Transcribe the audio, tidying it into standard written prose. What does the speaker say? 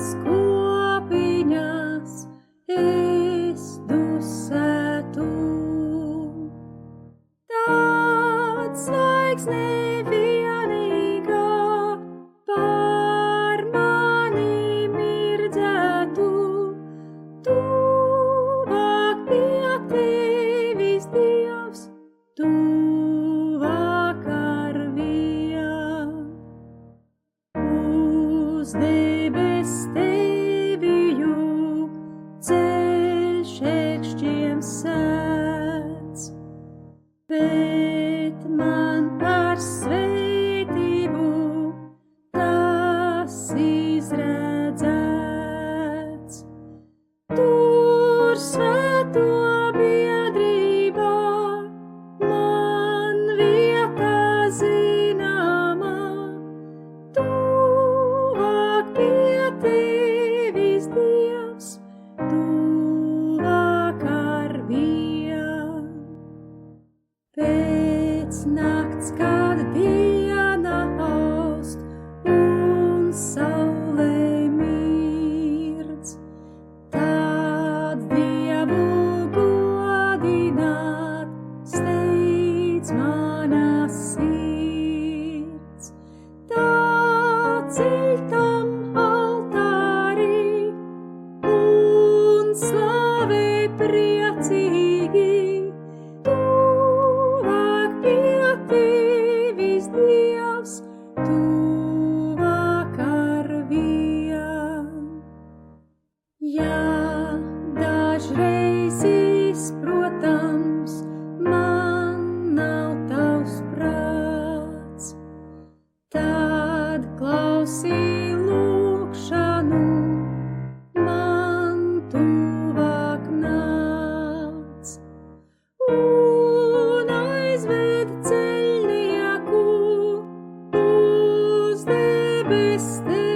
skopiņās es dusētu. Tad zvaigzne vienīgā pār mani mirdzētu, tuvāk pie tevis, Dievs, tuvāk ar vien. Uz debes teviju ceļš ērkšķiem sēdz, bet man par svētību tas izredzēts. Tur svēto biedrībā man vieta zināmā, tuvāk pie tevis, Dievs, tuvāk ar vien. Pēc nakts, kad diena aust un saulē mirdz, tad Dievu godināt steidz mana sirds. Tā ceļ tam altārī un slavē priecīgi, tuvāk pie tevis, Dievs, tuvāk ar vien. Ja dažreiz izprotams, man nav tavs prāts, tad klausī lūgšanu, man tuvāk nāc. Un aizved ceļnieku uz debes tevi.